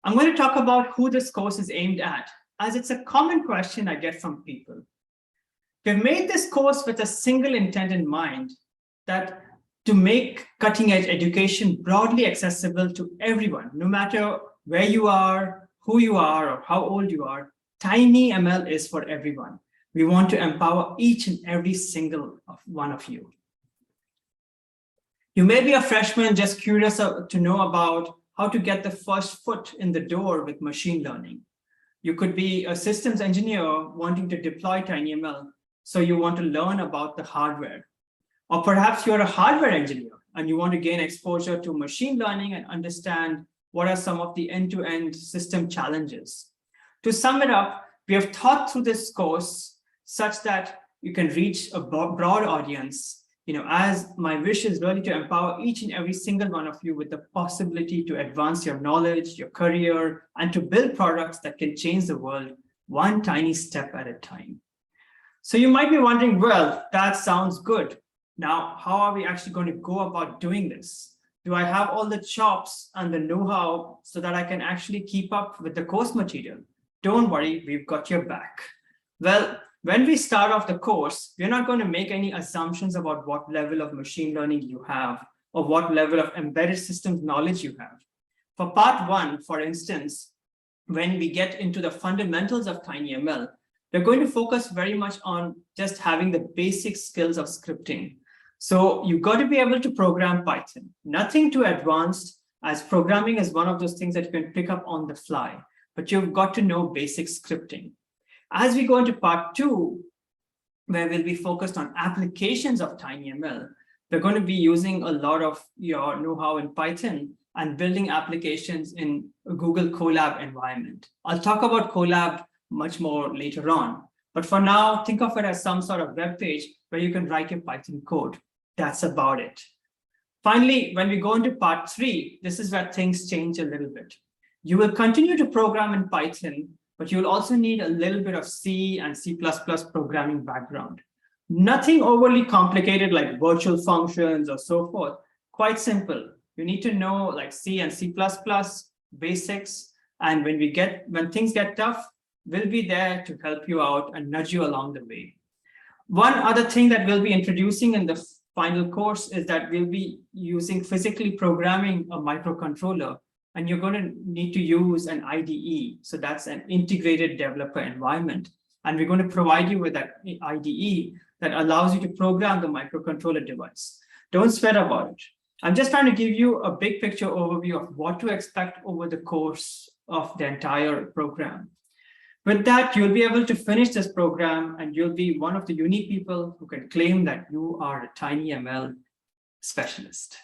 I'm going to talk about who this course is aimed at, as it's a common question I get from people. We've made this course with a single intent in mind, that to make cutting-edge education broadly accessible to everyone, no matter where you are, who you are, or how old you are. TinyML is for everyone. We want to empower each and every single one of you. You may be a freshman just curious to know about how to get the first foot in the door with machine learning. You could be a systems engineer wanting to deploy TinyML, so you want to learn about the hardware. Or perhaps you're a hardware engineer and you want to gain exposure to machine learning and understand what are some of the end-to-end system challenges. To sum it up, we have thought through this course such that you can reach a broad audience, as my wish is really to empower each and every single one of you with the possibility to advance your knowledge, your career, and to build products that can change the world one tiny step at a time. So you might be wondering, well, that sounds good. Now, how are we actually going to go about doing this? Do I have all the chops and the know-how so that I can actually keep up with the course material? Don't worry, we've got your back. Well, when we start off the course, we're not going to make any assumptions about what level of machine learning you have or what level of embedded systems knowledge you have. For part one, for instance, when we get into the fundamentals of TinyML, we're going to focus very much on just having the basic skills of scripting. So you've got to be able to program Python. Nothing too advanced, as programming is one of those things that you can pick up on the fly, but you've got to know basic scripting. As we go into part two, where we'll be focused on applications of TinyML, we're going to be using a lot of your know-how in Python and building applications in a Google Colab environment. I'll talk about Colab much more later on. But for now, think of it as some sort of web page where you can write your Python code. That's about it. Finally, when we go into part three, this is where things change a little bit. You will continue to program in Python, but you'll also need a little bit of C and C++ programming background. Nothing overly complicated like virtual functions or so forth. Quite simple. You need to know like C and C++ basics. And when things get tough, we'll be there to help you out and nudge you along the way. One other thing that we'll be introducing in the final course is that we'll be using physically programming a microcontroller, and you're going to need to use an IDE. So that's an integrated developer environment. And we're going to provide you with that IDE that allows you to program the microcontroller device. Don't sweat about it. I'm just trying to give you a big picture overview of what to expect over the course of the entire program. With that, you'll be able to finish this program and you'll be one of the unique people who can claim that you are a TinyML specialist.